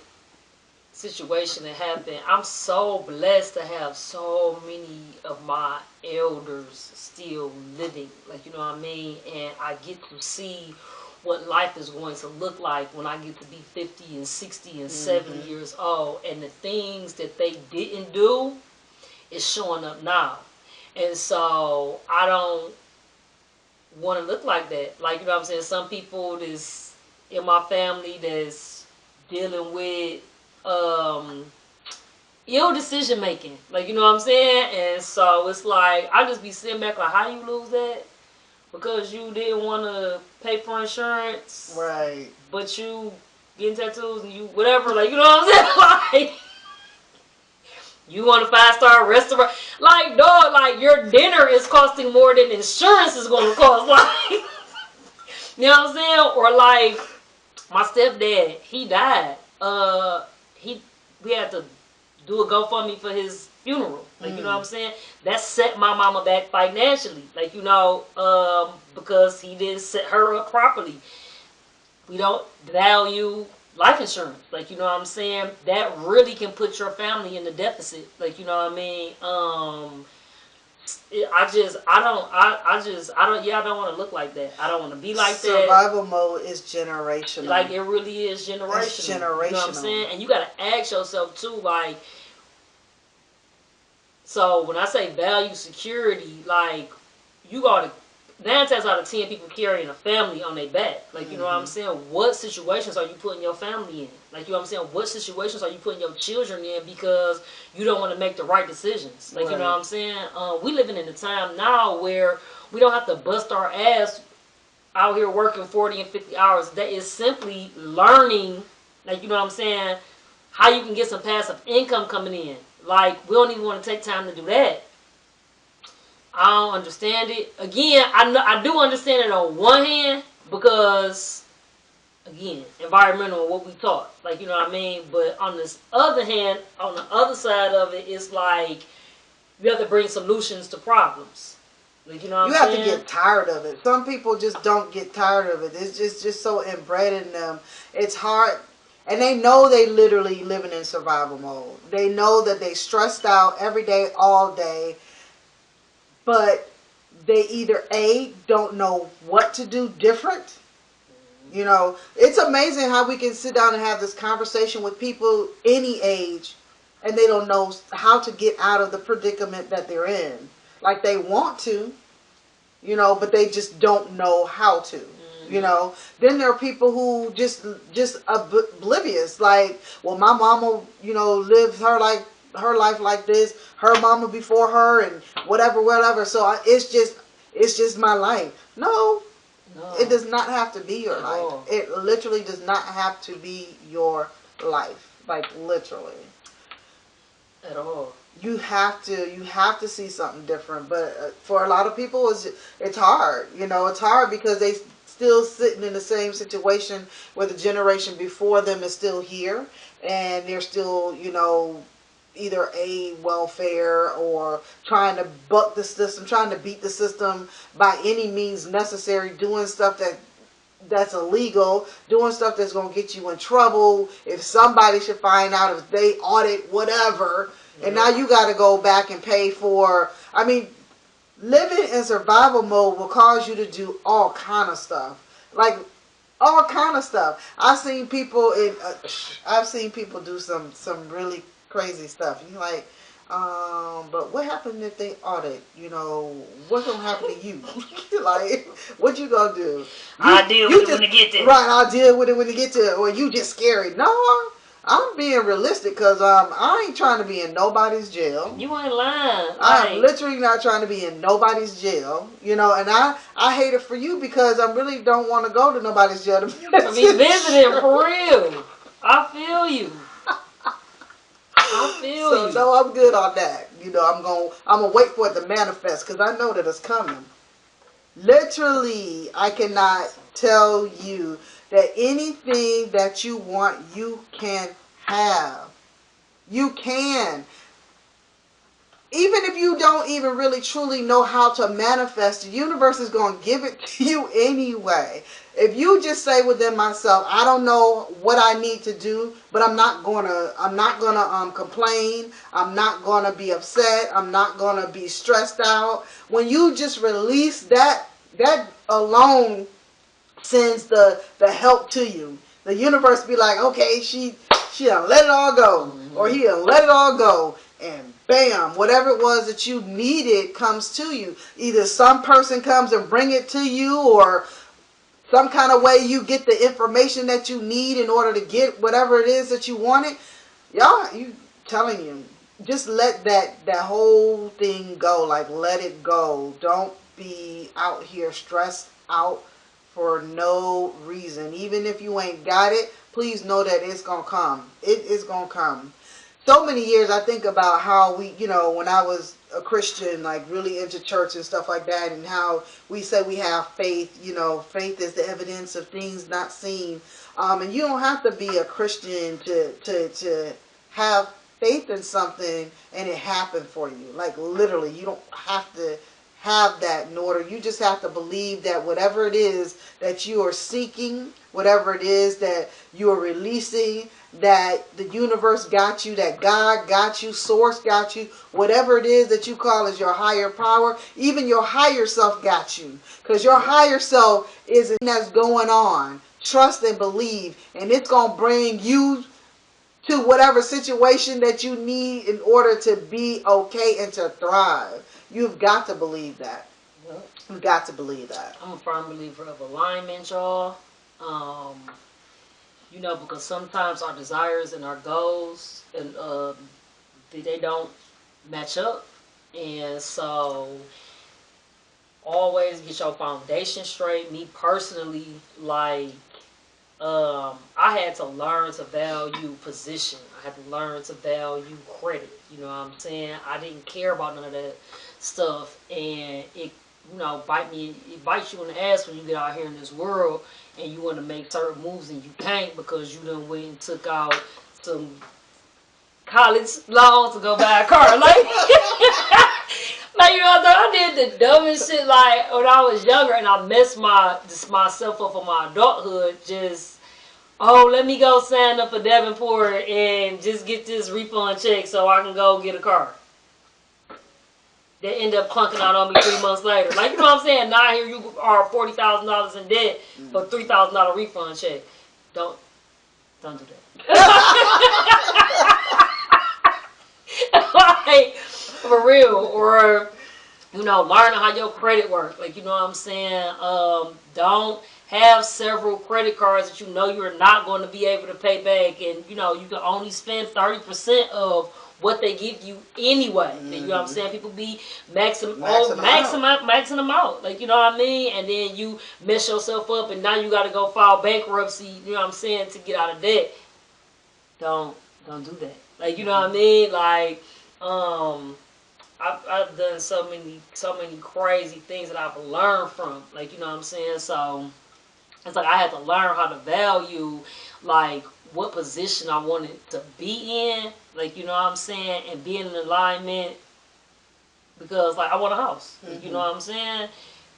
situation that happened. I'm so blessed to have so many of my elders still living. Like, you know what I mean? And I get to see what life is going to look like when I get to be 50 and 60 and 70 years old. And the things that they didn't do is showing up now. And so I don't want to look like that. Like, you know what I'm saying? Some people that's in my family that's dealing with your decision making. Like, you know what I'm saying? And so it's like, I just be sitting back like, how you lose that? Because you didn't want to pay for insurance. Right. But you getting tattoos and you, whatever, like, you know what I'm saying? Like, you want a 5-star restaurant. Like, dog, like, your dinner is costing more than insurance is going to cost. Like, you know what I'm saying? Or like, my stepdad, he died. He we had to do a GoFundMe for his funeral. Like, you know what I'm saying? That set my mama back financially. Like, you know, because he didn't set her up properly. We don't value life insurance. Like, you know what I'm saying? That really can put your family in the deficit. Like, you know what I mean? I don't want to look like that. I don't want to be like that. Survival mode is generational. Like, it really is generational. It's generational. You know what I'm saying? And you got to ask yourself, too, like, so when I say value security, like, you got to, 9 times out of 10 people carrying a family on their back. Like, you know what I'm saying? What situations are you putting your family in? Like, you know what I'm saying? What situations are you putting your children in because you don't want to make the right decisions? Like, you know what I'm saying? We living in a time now where we don't have to bust our ass out here working 40 and 50 hours. That is simply learning, like, you know what I'm saying, how you can get some passive income coming in. Like, we don't even want to take time to do that. I don't understand it. Again, I do understand it on one hand because, again, environmental and what we taught. Like, you know what I mean? But on this other hand, on the other side of it, it's like you have to bring solutions to problems. Like, you know what I'm saying? You have to get tired of it. Some people just don't get tired of it. It's just so inbred in them. It's hard. And they know they literally living in survival mode. They know that they stressed out every day, all day. But they either A, don't know what to do different. You know, it's amazing how we can sit down and have this conversation with people any age and they don't know how to get out of the predicament that they're in. Like, they want to, you know, but they just don't know how to. You know, then there are people who just oblivious. Like, well, my mama, you know, lived her life like this. Her mama before her, and whatever. So it's just my life. No, it does not have to be your life. It literally does not have to be your life. Like, literally. At all. You have to see something different. But for a lot of people, it's hard. You know, it's hard because they still sitting in the same situation where the generation before them is still here, and they're still, you know, either a welfare or trying to buck the system, trying to beat the system by any means necessary, doing stuff that's illegal, doing stuff that's going to get you in trouble. If somebody should find out, if they audit, whatever, and now you got to go back and pay for, I mean, living in survival mode will cause you to do all kind of stuff. Like, all kind of stuff. I've seen people do some really crazy stuff. You're like, but what happened if they audit? You know, what's gonna happen to you? Like, what you gonna do? I'll deal with it when they get there. Right, I'll deal with it when they get there. Or you just scary? No, I'm being realistic because I ain't trying to be in nobody's jail. You ain't lying. I'm literally not trying to be in nobody's jail, you know, and I hate it for you because I really don't want to go to nobody's jail to be visiting for real. I feel you. So no, I'm good on that. You know, I'm gonna wait for it to manifest because I know that it's coming. Literally, I cannot tell you that anything that you want, you can have. You can. Even if you don't even really truly know how to manifest, the universe is going to give it to you anyway. If you just say within myself, I don't know what I need to do, but I'm not gonna complain. I'm not gonna be upset. I'm not gonna be stressed out. When you just release that alone sends the help to you. The universe be like, okay, she done let it all go, or he done let it all go, and bam, whatever it was that you needed comes to you. Either some person comes and bring it to you, or some kind of way you get the information that you need in order to get whatever it is that you wanted. Y'all, you telling you, just let that whole thing go. Like, let it go. Don't be out here stressed out for no reason. Even if you ain't got it, please know that it's gonna come. It is gonna come. So many years I think about how we, when I was a Christian, like really into church and stuff like that, and how we say we have faith. Faith is the evidence of things not seen. And you don't have to be a Christian to have faith in something and it happened for you. Like, literally, you don't have to have that in order. You just have to believe that whatever it is that you are seeking, whatever it is that you are releasing, that the universe got you, that God got you, source got you, whatever it is that you call as your higher power, even your higher self got you. Because your higher self is that's going on. Trust and believe, and it's going to bring you to whatever situation that you need in order to be okay and to thrive. You've got to believe that. Yep. You've got to believe that. I'm a firm believer of alignment, y'all. Because sometimes our desires and our goals and they don't match up, and so always get your foundation straight. Me personally, like, I had to learn to value position. I had to learn to value credit. You know what I'm saying? I didn't care about none of that stuff, and it bites you in the ass when you get out here in this world and you want to make certain moves and you can't because you done went and took out some college loans to go buy a car. Like, like, I did the dumbest shit, like, when I was younger, and I messed myself up for my adulthood. Just, let me go sign up for Davenport and just get this refund check so I can go get a car. They end up clunking out on me 3 months later. Like, you know what I'm saying? Now here you are $40,000 in debt for $3,000 refund check. Don't do that. Like, for real. Or, learning how your credit works. Like, you know what I'm saying? Don't have several credit cards that you know you're not going to be able to pay back, and you can only spend 30% of what they give you anyway. You know what I'm saying? People be maxing them out. Like, you know what I mean? And then you mess yourself up, and now you got to go file bankruptcy. You know what I'm saying? To get out of debt. Don't do that. Like, you know what I mean? Like, I've done so many crazy things that I've learned from. Like, you know what I'm saying? So it's like I had to learn how to value, like, what position I wanted to be in. Like, you know what I'm saying? And being in alignment, because, like, I want a house. Like, you know what I'm saying?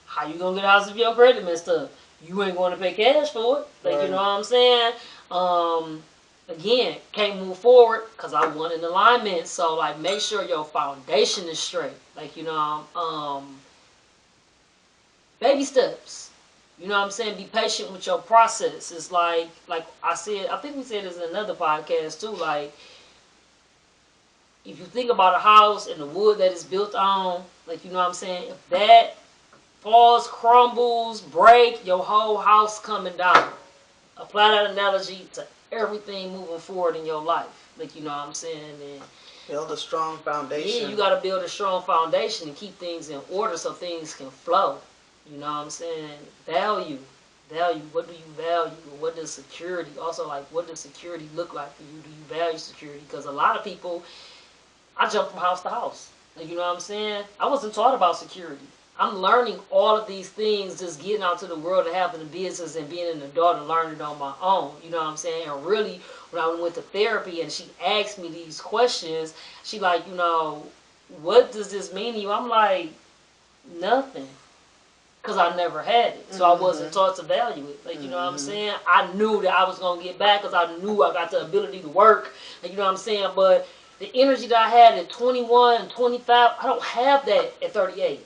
How you gonna get a house if your credit messed up? You ain't going to pay cash for it. Like, you know what I'm saying? Again, can't move forward because I want an alignment. So, like, make sure your foundation is straight. Like, baby steps. You know what I'm saying? Be patient with your process. It's like I said, I think we said this in another podcast too. Like, if you think about a house and the wood that it's built on, like, you know what I'm saying? If that falls, crumbles, break, your whole house coming down. Apply that analogy to everything moving forward in your life. Like, you know what I'm saying? And build a strong foundation. Yeah, you got to build a strong foundation and keep things in order so things can flow. You know what I'm saying? Value. What do you value? What does security, also, like, what does security look like for you? Do you value security? Because a lot of people, I jump from house to house. Like, you know what I'm saying? I wasn't taught about security. I'm learning all of these things, just getting out to the world and having a business and being an adult and learning it on my own. You know what I'm saying? And really, when I went to therapy and she asked me these questions, she like, what does this mean to you? I'm like, nothing. Because I never had it. So I wasn't taught to value it. Like, you know what I'm saying? I knew that I was going to get back because I knew I got the ability to work. Like, you know what I'm saying? But the energy that I had at 21 and 25, I don't have that at 38.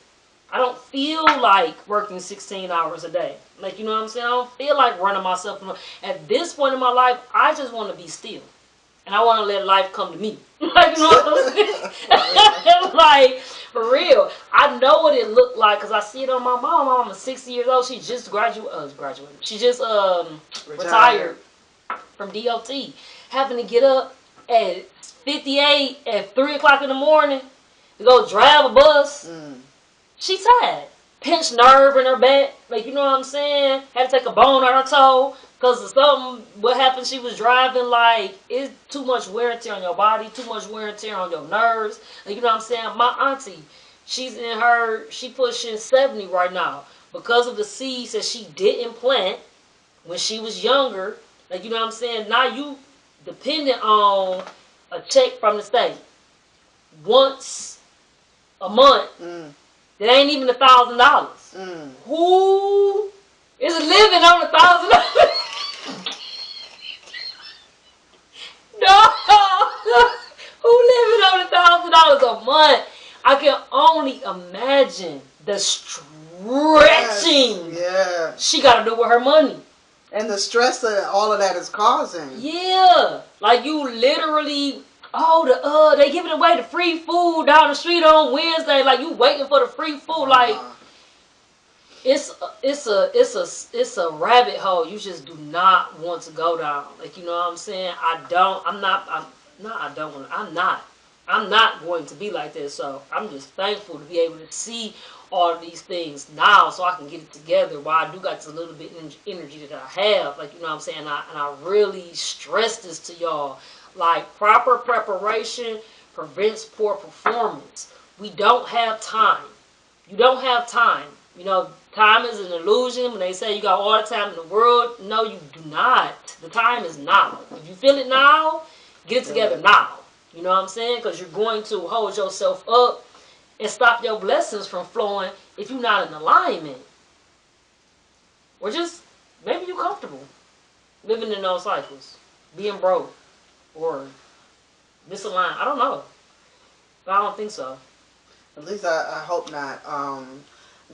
I don't feel like working 16 hours a day. Like, you know what I'm saying? I don't feel like running myself. At this point in my life, I just want to be still. And I want to let life come to me. Like, you know what I'm saying? Like, for real. I know what it looked like because I see it on my mom. My mom is 60 years old. She just graduated. She just retired from DOT. Having to get up at 58 at 3 o'clock in the morning to go drive a bus. She tired. Pinched nerve in her back. Like, you know what I'm saying? Had to take a bone out her toe. Because of something, what happened, she was driving, like, it's too much wear and tear on your body, too much wear and tear on your nerves. Like, you know what I'm saying? My auntie, she pushing 70 right now. Because of the seeds that she didn't plant when she was younger. Like, you know what I'm saying? Now you dependent on a check from the state. Once a month. That ain't even $1,000. Who is living on $1,000? No. Who living on $1,000 a month? I can only imagine the stretching she got to do with her money. And the stress that all of that is causing. Yeah. Like, you literally... Oh, they giving away the free food down the street on Wednesday. Like, you waiting for the free food. Like, it's a rabbit hole you just do not want to go down. Like, you know what I'm saying? I'm not going to be like this. So I'm just thankful to be able to see all of these things now, so I can get it together. While I do got a little bit of energy that I have, like, you know what I'm saying. And I really stress this to y'all. Like, proper preparation prevents poor performance. We don't have time. You don't have time. You know, time is an illusion. When they say you got all the time in the world, no, you do not. The time is now. If you feel it now, get it together now. You know what I'm saying? Because you're going to hold yourself up and stop your blessings from flowing if you're not in alignment. Or just, maybe you're comfortable living in those cycles. Being broke. Or misaligned. I don't know. But I don't think so. At least I hope not.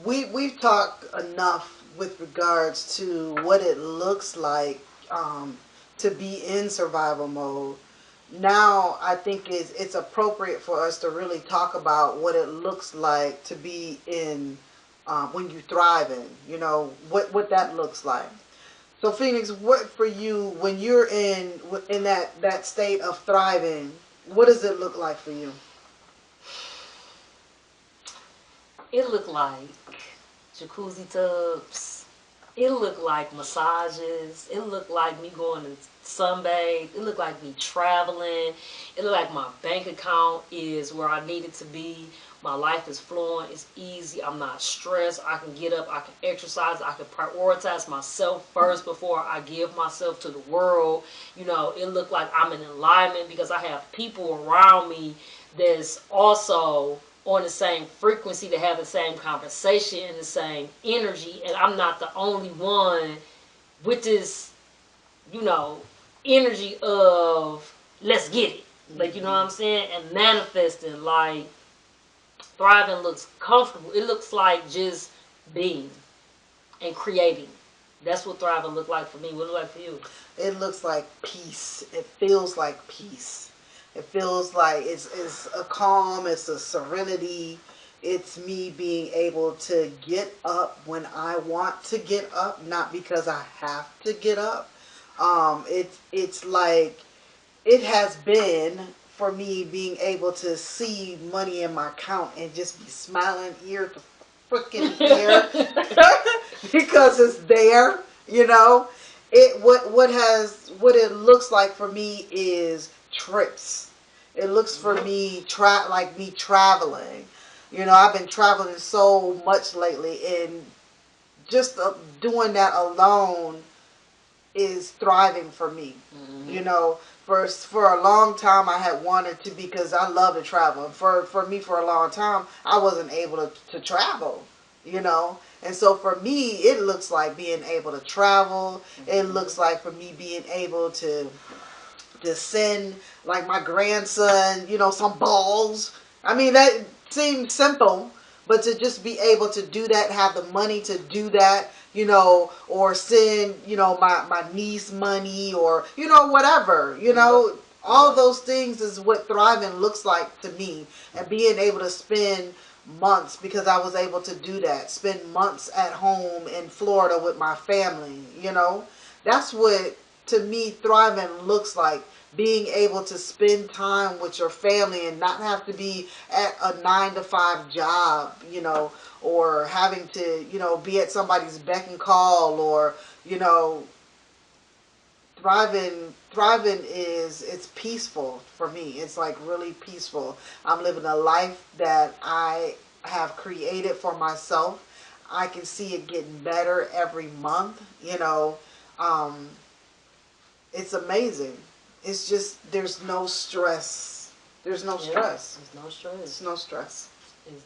We've talked enough with regards to what it looks like to be in survival mode. Now I think it's appropriate for us to really talk about what it looks like to be in when you're thriving. You know, what that looks like. So Phoenix, what for you when you're in that state of thriving? What does it look like for you? It look like jacuzzi tubs. It look like massages. It look like me going to sunbathe. It look like me traveling. It look like my bank account is where I need it to be. My life is flowing. It's easy. I'm not stressed. I can get up. I can exercise. I can prioritize myself first before I give myself to the world. You know, it look like I'm in alignment because I have people around me that's also on the same frequency, to have the same conversation and the same energy, and I'm not the only one with this, you know, energy of let's get it. Like, you know what I'm saying? And manifesting, like, thriving looks comfortable. It looks like just being and creating. That's what thriving look like for me. What it look like for you? It looks like peace. It feels like peace. It feels like it's a calm, it's a serenity. It's me being able to get up when I want to get up, not because I have to get up. It's like it has been for me being able to see money in my account and just be smiling ear to freaking ear because it's there. You know, what it looks like for me is trips. It looks for me like me traveling. You know, I've been traveling so much lately, and just doing that alone is thriving for me. You know, for a long time I had wanted to, because I love to travel. And for me, for a long time, I wasn't able to travel. You know, and so for me, it looks like being able to travel. It looks like for me being able to send like my grandson, you know, some balls. I mean, that seems simple, but to just be able to do that, have the money to do that, you know, or send, you know, my niece money, or, you know, whatever, you know, all those things is what thriving looks like to me. And being able to spend months, because I was able to do that, spend months at home in Florida with my family, you know, that's what to me thriving looks like. being able to spend time with your family and not have to be at a 9 to 5 job, or having to, be at somebody's beck and call, or, you know, thriving is, it's peaceful for me. It's like really peaceful. I'm living a life that I have created for myself. I can see it getting better every month. Um, it's amazing. It's just there's no stress. There's no stress. There's no stress. It's no stress. There's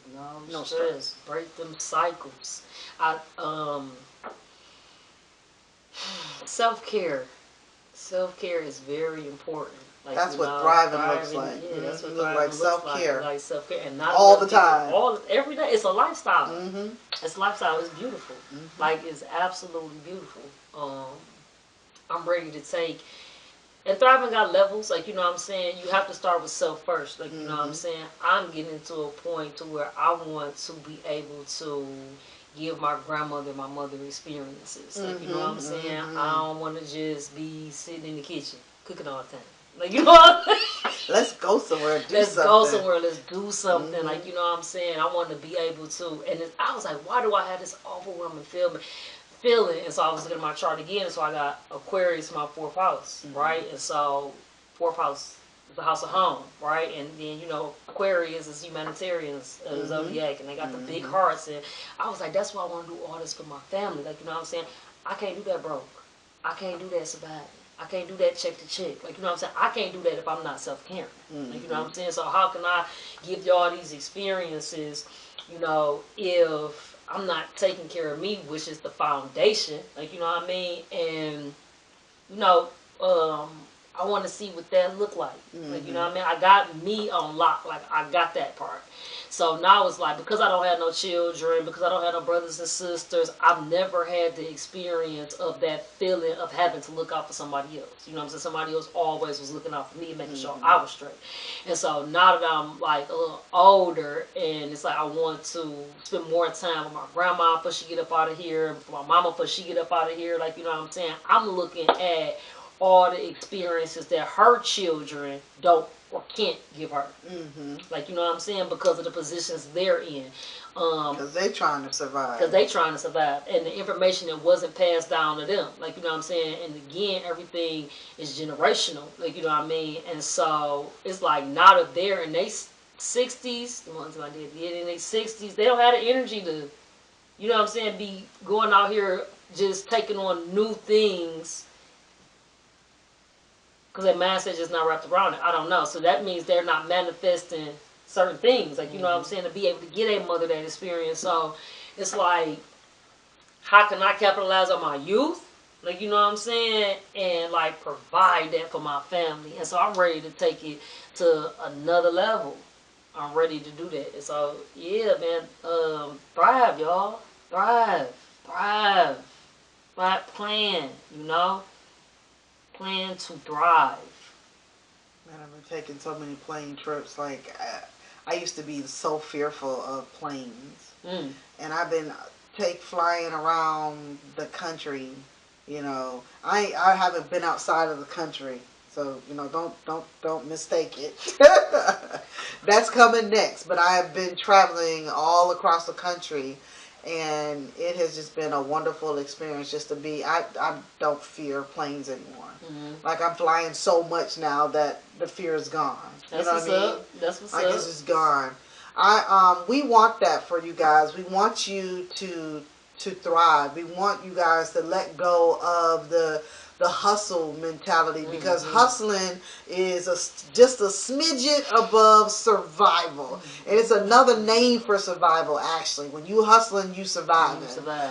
no stress. Break them cycles. I self-care. Self-care is very important. Like, that's what thriving looks like. Yeah, that's what thriving like self-care. Like self-care, and not all the time. Every day. It's a lifestyle. Mm-hmm. It's a lifestyle. It's beautiful. Mm-hmm. Like, it's absolutely beautiful. I'm ready to take. And thriving got levels, like, you know what I'm saying? You have to start with self first, like, you know what I'm saying? I'm getting to a point to where I want to be able to give my grandmother, my mother experiences. Like, you know what I'm saying? I don't want to just be sitting in the kitchen cooking all the time. Like, you know what I'm saying? Let's go somewhere. Let's go somewhere. Let's do something. Like, you know what I'm saying? I want to be able to. And I was like, why do I have this overwhelming feeling? And so I was looking at my chart again, and so I got Aquarius in my fourth house, right? And so fourth house is the house of home, right? And then, Aquarius is humanitarians, zodiac, and they got the big hearts, and I was like, that's why I want to do all this for my family. Like, you know what I'm saying? I can't do that broke. I can't do that surviving. I can't do that check to check. Like, you know what I'm saying? I can't do that if I'm not self-caring. Like, you know what I'm saying? So how can I give y'all these experiences, if I'm not taking care of me, which is the foundation, like, you know what I mean? And, I want to see what that look like. Like, you know what I mean? I got me on lock. Like, I got that part. So now it's like, because I don't have no children, because I don't have no brothers and sisters, I've never had the experience of that feeling of having to look out for somebody else. You know what I'm saying? Somebody else always was looking out for me and making sure I was straight. And so now that I'm like a little older, and it's like I want to spend more time with my grandma before she get up out of here, my mama before she get up out of here. Like, you know what I'm saying? I'm looking at all the experiences that her children don't or can't give her. Like, you know what I'm saying? Because of the positions they're in. Because they trying to survive. And the information that wasn't passed down to them. Like, you know what I'm saying? And again, everything is generational. Like, you know what I mean? And so it's like now that they're in their 60s, the ones I did get in their 60s, they don't have the energy to, you know what I'm saying, be going out here just taking on new things. Because their mindset is not wrapped around it. I don't know. So that means they're not manifesting certain things. Like, you know what I'm saying? To be able to get a mother that experience. So it's like, how can I capitalize on my youth? Like, you know what I'm saying? And, like, provide that for my family. And so I'm ready to take it to another level. I'm ready to do that. And so, yeah, man. Thrive, y'all. Thrive. Like, plan, Plan to thrive. Man, I've been taking so many plane trips. Like, I used to be so fearful of planes, and I've been flying around the country. I haven't been outside of the country, so don't mistake it. That's coming next. But I have been traveling all across the country. And it has just been a wonderful experience just to be. I don't fear planes anymore. Like, I'm flying so much now that the fear is gone. That's what's up. That's what's up. It's just gone. We want that for you guys. We want you to thrive. We want you guys to let go of the hustle mentality, because hustling is just a smidget above survival. And it's another name for survival, actually. When you hustling, you surviving.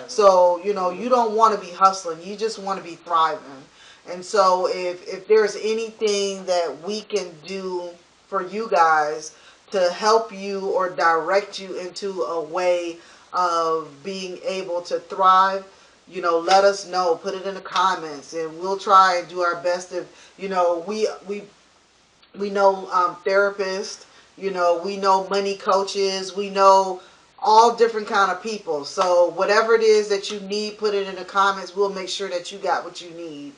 So, you don't want to be hustling. You just want to be thriving. And so if there's anything that we can do for you guys to help you or direct you into a way of being able to thrive, let us know. Put it in the comments, and we'll try and do our best. If we know therapists, we know money coaches, we know all different kind of people. So whatever it is that you need, put it in the comments. We'll make sure that you got what you need.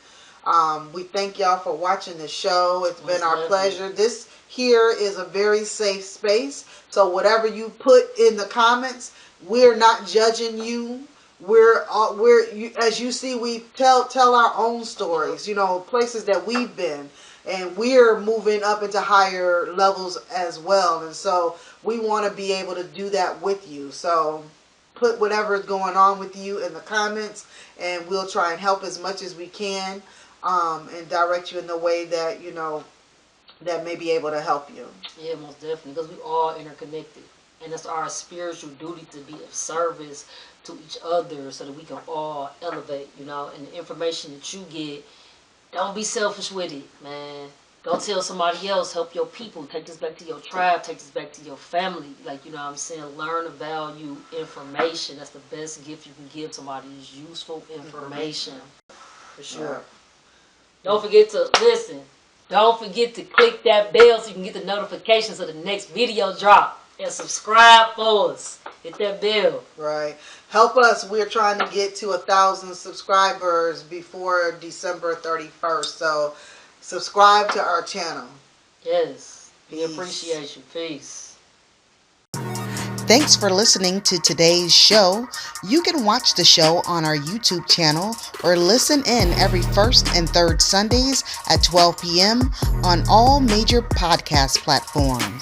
We thank y'all for watching the show. It's been our definitely. pleasure. This here is a very safe space. So whatever you put in the comments, we're not judging you. As you see, we tell our own stories. You know, places that we've been, and we're moving up into higher levels as well. And so we want to be able to do that with you. So put whatever is going on with you in the comments, and we'll try and help as much as we can, and direct you in the way that that may be able to help you. Yeah, most definitely, because we all interconnected, and it's our spiritual duty to be of service to each other so that we can all elevate. And the information that you get, don't be selfish with it, man. Go tell somebody else. Help your people. Take this back to your tribe. Take this back to your family. Like, what I'm saying? Learn to value information. That's the best gift you can give somebody is useful information. For sure. Yeah. Don't forget to listen. Don't forget to click that bell so you can get the notifications of the next video drop. And subscribe for us. Hit that bell. Right. Help us. We're trying to get to 1,000 subscribers before December 31st. So subscribe to our channel. Yes. We Peace. appreciate you. Peace. Thanks for listening to today's show. You can watch the show on our YouTube channel or listen in every first and third Sundays at 12 p.m. on all major podcast platforms.